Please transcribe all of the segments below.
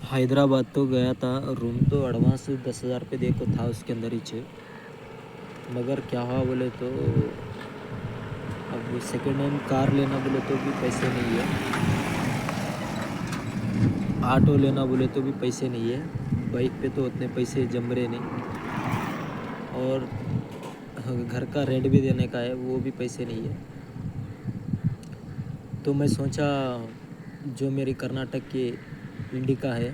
हैदराबाद तो गया था। रूम तो एडवांस 10,000 रुपये दे को था उसके अंदर ही छे। मगर क्या हुआ बोले तो अब सेकेंड हैंड कार लेना बोले तो भी पैसे नहीं है, ऑटो लेना बोले तो भी पैसे नहीं है, बाइक पे तो उतने पैसे जम रहे नहीं, और घर का रेंट भी देने का है, वो भी पैसे नहीं है। तो मैं सोचा जो मेरी कर्नाटक की इंडिका है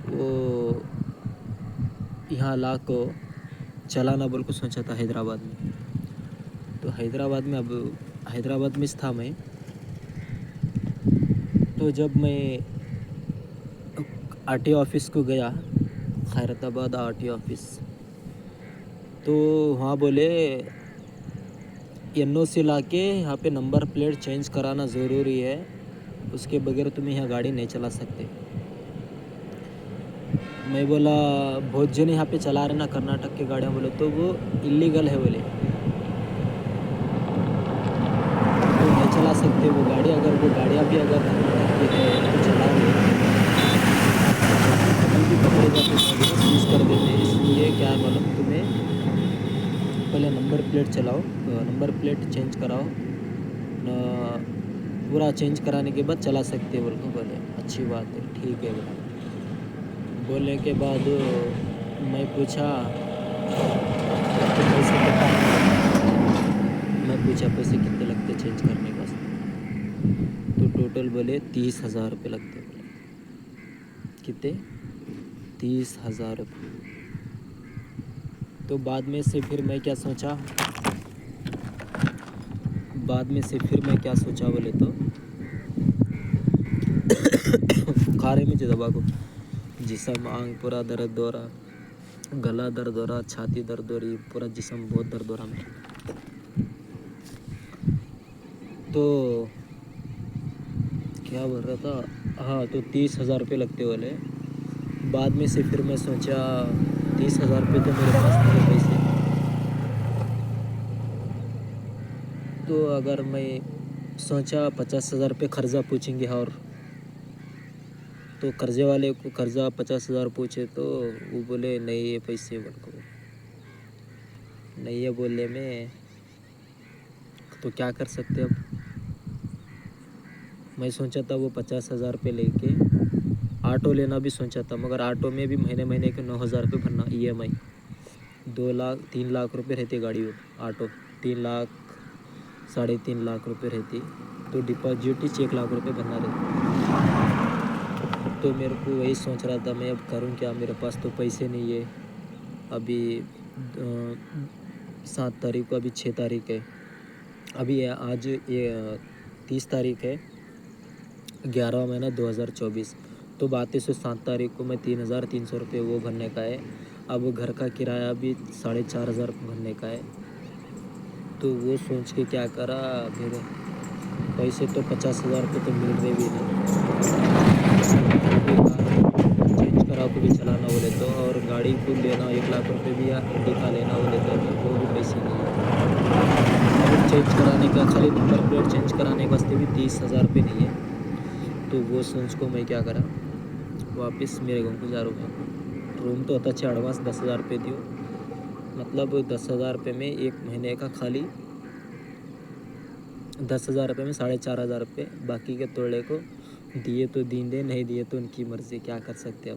वो यहाँ ला को चलाना बोल को सोचा था हैदराबाद में। तो हैदराबाद में था मैं। तो जब मैं आरटीओ ऑफिस को गया, खैरताबाद आरटीओ ऑफिस, तो वहाँ बोले एनओसी ला के यहाँ पे नंबर प्लेट चेंज कराना ज़रूरी है, उसके बगैर तुम्हें यहाँ गाड़ी नहीं चला सकते। मैं बोला बहुत जन यहाँ पे चला रहे ना कर्नाटक की गाड़ियाँ, बोले तो वो इलीगल है बोले, तो नहीं चला सकते वो गाड़ी। अगर वो गाड़ियाँ भी अगर कर्नाटक की है तो चला रहे कभी भी पकड़े जाते सीज कर देते। इसलिए क्या है मालूम, तुम्हें पहले नंबर प्लेट चलाओ, नंबर प्लेट चेंज कराओ न, पूरा चेंज कराने के बाद चला सकते बोल को बोले। अच्छी बात है, ठीक है बोला। बोलने के बाद मैं पूछा पैसे कितना, मैं पूछा पैसे कितने लगते चेंज करने का, तो टोटल बोले 30,000 रुपये लगते बोले। कितने? 30,000 रुपये। तो बाद में से फिर मैं क्या सोचा बोले तो बुखारे में जो दबा को जिसम आंग पूरा दर्द हो रहा, गला दर्द हो रहा, छाती दर्द हो रही, पूरा जिसम बहुत दर्द हो रहा मेरा। तो क्या बोल रहा था, हाँ, तो 30,000 रुपये लगते बोले। बाद में से फिर मैं सोचा 30,000 रुपये तो मेरे पास नहीं पैसे, तो अगर मैं सोचा 50,000 रुपये कर्जा पूछेंगे, और तो कर्जे वाले को कर्जा 50,000 पूछे तो वो बोले नहीं ये पैसे बोल को नहीं है बोलने में, तो क्या कर सकते अब। मैं सोचा था वो 50,000 रुपये लेके ऑटो लेना भी सोचा था, मगर ऑटो में भी महीने महीने के 9,000 रुपये भरना, EMI 2 लाख 3 लाख रुपये रहती गाड़ी, वो ऑटो 3 लाख 3.5 लाख रुपये रहती, तो डिपॉजिट ही 1 लाख रुपये भरना रहती। तो मेरे को वही सोच रहा था मैं अब करूं क्या, मेरे पास तो पैसे नहीं है। अभी 7 तारीख को, अभी 6 तारीख है, अभी आज ये 30 तारीख है, 11वां महीना 2024। तो बात है 7 तारीख को मैं 3,300 रुपये वो भरने का है। अब घर का किराया भी 4,500 भरने का है। तो वो सोच के क्या करा, मेरे पैसे तो 50,000 रुपये तो मिल रहे भी नहीं, चेंज करा को भी चलाना बोले तो, और गाड़ी को लेना 1 लाख रुपये भी या इंडिका लेना बोले तो वो भी पैसे नहीं है। चेंज कराने का, खाली नंबर प्लेट चेंज कराने के वास्ते भी 30,000 रुपये नहीं है। तो वो सोच को मैं क्या करा, वापस मेरे गाँव को जा रहा हूँ। रूम तो अच्छा एडवांस 10,000 रुपये दियो, मतलब 10,000 रुपये में एक महीने का खाली 10,000 रुपये में 4,500 रुपये, बाकी के तोड़े को दिए तो दीन दे, नहीं दिए तो उनकी मर्ज़ी, क्या कर सकते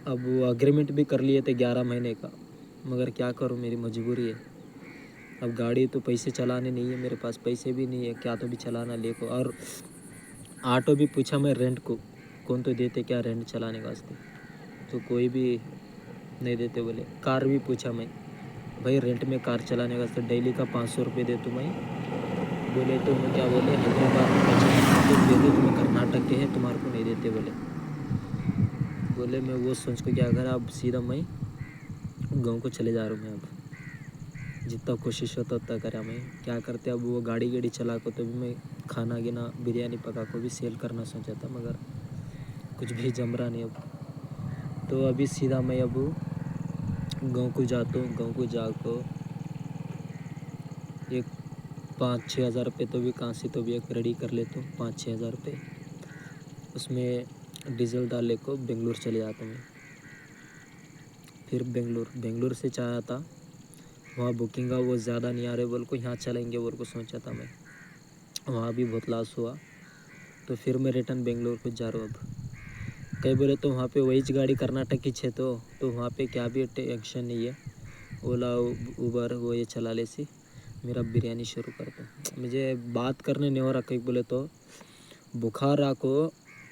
अब वो अग्रीमेंट भी कर लिए थे 11 महीने का, मगर क्या करूँ, मेरी मजबूरी है। अब गाड़ी तो पैसे चलाने नहीं है मेरे पास, पैसे भी नहीं है, क्या तो भी चलाना ले को। और ऑटो भी पूछा मैं रेंट को, कौन तो देते क्या रेंट चलाने के वास्ते, तो कोई भी नहीं देते बोले। कार भी पूछा मैं, भाई रेंट में कार चलाने के वास्ते डेली का 500 रुपये दे तुम्हें, बोले तो मैं क्या बोले, हैदराबाद में 50 दे दो, तुम्हें कर्नाटक के हैं तुम्हारे को नहीं देते बोले। मैं वो सोच को क्या करा, अब सीधा मैं गाँव को चले जा रहा हूँ। मैं अब जितना कोशिश होता उतना करा, मैं क्या करते। अब वो गाड़ी चला को तो भी मैं खाना गिना बिरयानी पका को भी सेल करना सोचा था, मगर कुछ भी जम रहा नहीं अब। तो अभी सीधा मैं अब गाँव को जाता हूँ। गाँव को जाकर एक 5-6 हज़ार रुपये तो भी कहाँ से तो भी एक रेडी कर लेता हूँ, 5-6 हज़ार रुपये। اس میں ڈیزل ڈالنے کو بنگلور چلے جاتا میں. پھر بنگلور سے چاہا تھا وہاں بکنگ کا وہ زیادہ نہیں آ رہے بول کو یہاں چلیں گے بول کو سوچا تھا میں. وہاں بھی بہت لاس ہوا تو پھر میں ریٹرن بنگلور کو جا رہا ہوں. اب کئی بولے تو وہاں پہ وہی گاڑی کرناٹک کی تو وہاں پہ کیا بھی ٹینشن نہیں ہے. اولا اوبر وہ یہ چلا لے سی میرا بریانی شروع کرتا ہوں. مجھے بات کرنے نہیں ہو رہا. کئی بولے تو بخار آ کو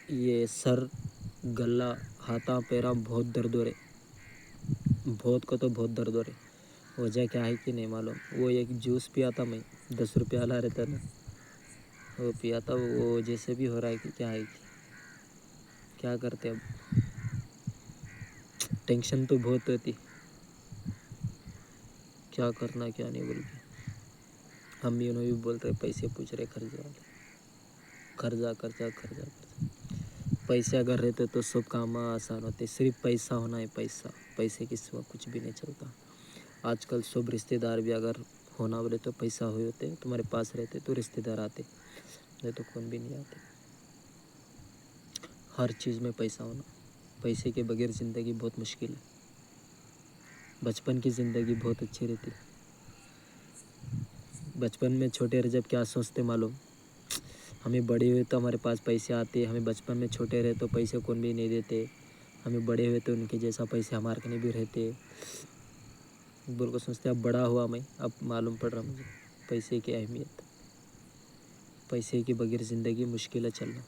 یہ سر گلا ہاتھا پیرا بہت درد ہو رہے. بہت کو تو بہت درد ہو رہے. وجہ کیا ہے کہ نہیں معلوم. وہ ایک جوس پیا تھا میں 10 روپے والا رہتا نا وہ پیا تھا. وہ وجہ سے بھی ہو رہا ہے کہ کیا ہے کہ کیا کرتے. اب ٹینشن تو بہت ہوتی کیا کرنا کیا نہیں بول کے. امی انہوں بھی بولتے پیسے پوچھ رہے خرچہ پیسے اگر رہتے تو سب کام آسان ہوتے. صرف پیسہ ہونا ہے. پیسے کے سوا کچھ بھی نہیں چلتا. آج کل سب رشتہ دار بھی اگر ہونا بولے تو پیسہ ہوئے ہوتے تمہارے پاس رہتے تو رشتہ دار آتے نہیں تو کون بھی نہیں آتے. ہر چیز میں پیسہ ہونا. پیسے کے بغیر زندگی بہت مشکل ہے. بچپن کی زندگی بہت اچھی رہتی. بچپن میں چھوٹے رہ جب کیا سوچتے معلوم. ہمیں بڑے ہوئے تو ہمارے پاس پیسے آتے. ہمیں بچپن میں چھوٹے رہے تو پیسے کون بھی نہیں دیتے. ہمیں بڑے ہوئے تو ان کے جیسا پیسے ہمارے کنے بھی رہتے بول کو سوچتے. اب بڑا ہوا میں اب معلوم پڑ رہا مجھے پیسے کی اہمیت. پیسے کے بغیر زندگی مشکل ہے چلنا.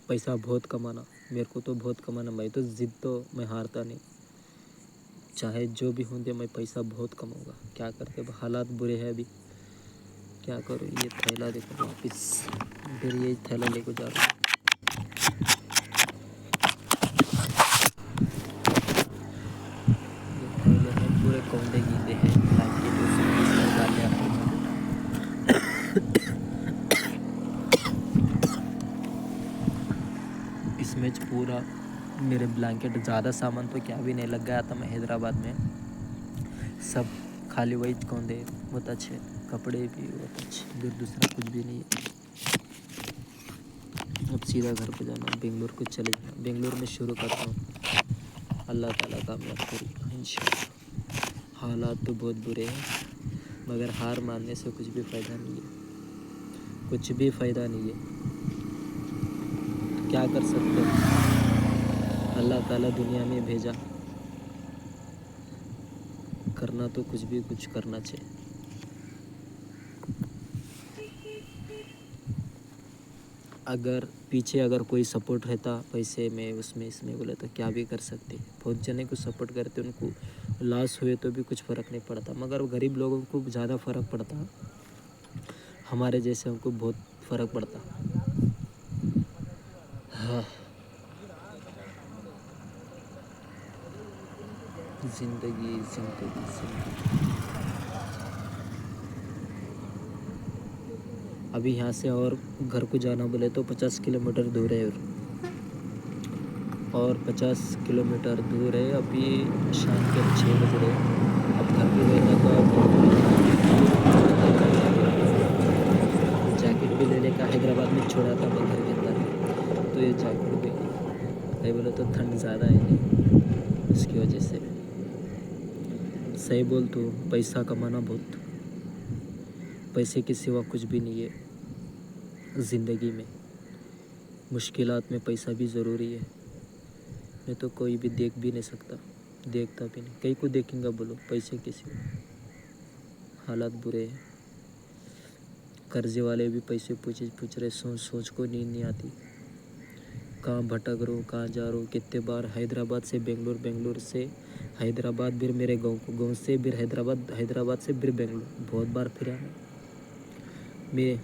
پیسہ بہت کمانا میرے کو تو بہت کمانا. میں تو ضد تو میں ہارتا نہیں. چاہے جو بھی ہوں دے میں پیسہ بہت کماؤں گا. کیا کرتے اب حالات برے ہیں. ابھی کیا کروں. یہ تھیلا دیکھو واپس پھر یہ تھیلا لے کو جا رہا ہوں. یہ تھیلے ہیں پورے کونڈے گیندے ہیں. اس میں پورا میرے بلینکٹ زیادہ سامان تو کیا بھی نہیں لگ گیا تھا. میں حیدرآباد میں سب خالی وہی کون دے بہت اچھے کپڑے بھی بہت اچھے. پھر دوسرا کچھ بھی نہیں ہے. اب سیدھا گھر پہ جانا. بنگلور کو چلے جانا. بنگلور میں شروع کرتا ہوں. اللہ تعالیٰ کامیاب کرے گا انشاءاللہ. حالات تو بہت برے ہیں مگر ہار ماننے سے کچھ بھی فائدہ نہیں ہے. کچھ بھی فائدہ نہیں ہے. کیا کر سکتے ہیں. اللہ تعالیٰ دنیا میں بھیجا کرنا تو کچھ کرنا چاہیے. اگر پیچھے اگر کوئی سپورٹ رہتا پیسے میں اس میں بولے تو کیا بھی کر سکتے. بہت جنے کو سپورٹ کرتے ان کو لاس ہوئے تو بھی کچھ فرق نہیں پڑتا. مگر غریب لوگوں کو زیادہ فرق پڑتا. ہمارے جیسے ان کو بہت فرق پڑتا. ہاں زندگی. ابھی یہاں سے اور گھر کو جانا بولے تو 50 کلومیٹر دور ہے. اور 50 کلومیٹر دور ہے. ابھی شام کے 6 بج رہے. اب گھر پہ رہنا تو جیکٹ بھی لینے کا حیدرآباد میں چھوڑا تھا میں گھر کے اندر تو یہ جیکٹ بھی نہیں بولے تو ٹھنڈ زیادہ ہے نہیں اس کی وجہ سے. صحیح بول تو پیسہ کمانا بہت پیسے کے سوا کچھ بھی نہیں ہے زندگی میں. مشکلات میں پیسہ بھی ضروری ہے. میں تو کوئی بھی دیکھ بھی نہیں سکتا. دیکھتا بھی نہیں. کئی کو دیکھیں گا بولو پیسے کے سوا. حالات برے ہیں. قرضے والے بھی پیسے پوچھ رہے. سوچ کو نیند نہیں آتی. کہاں بھٹک رہا ہوں کہاں جا رہا ہوں. کتنے بار حیدرآباد سے بنگلور. بنگلور سے حیدرآباد پھر میرے گاؤں سے پھر حیدرآباد سے پھر بنگلور بہت بار پھرا. میں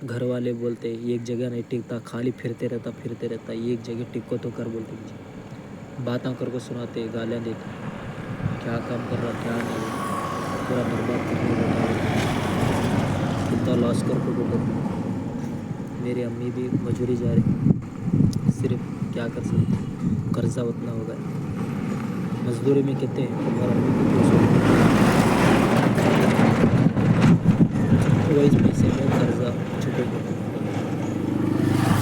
گھر والے بولتے ایک جگہ نہیں ٹکتا. خالی پھرتے رہتا. ایک جگہ ٹکو تو کر بولتے مجھے. باتاں کر کو سناتے گالیاں دیتے. کیا کام کر رہا کیا نہیں پورا برباد کر کے بیٹھا. کتنا لاس کر کو بیٹھا. میری امی بھی مجوری جا رہی. صرف کیا کر سکتے قرضہ اتنا ہوگا. مزدوری میں کتنے وہی پیسے میں قرضہ چھوٹے موٹے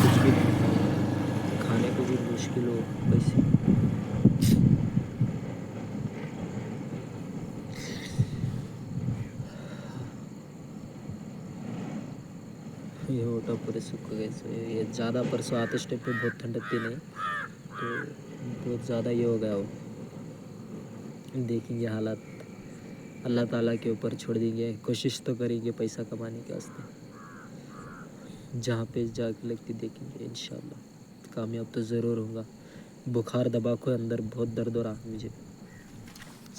کچھ بھی पूरे सूख गए। सो ये ज़्यादा परसों आते स्टेप पे बहुत ठंडक थी नहीं, तो बहुत ज़्यादा ये हो गया वो। देखेंगे हालात, अल्लाह ताला के ऊपर छोड़ देंगे। कोशिश तो करेंगे पैसा कमाने के वास्ते, जहाँ पे जाके लगती देखेंगे इंशाल्लाह कामयाब तो ज़रूर होगा। बुखार दबा को अंदर बहुत दर्द हो रहा मुझे,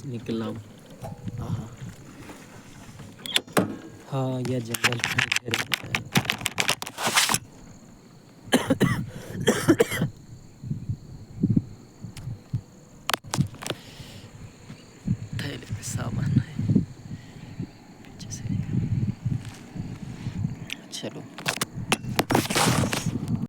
निकल रहा हूँ। हाँ यह जंगल में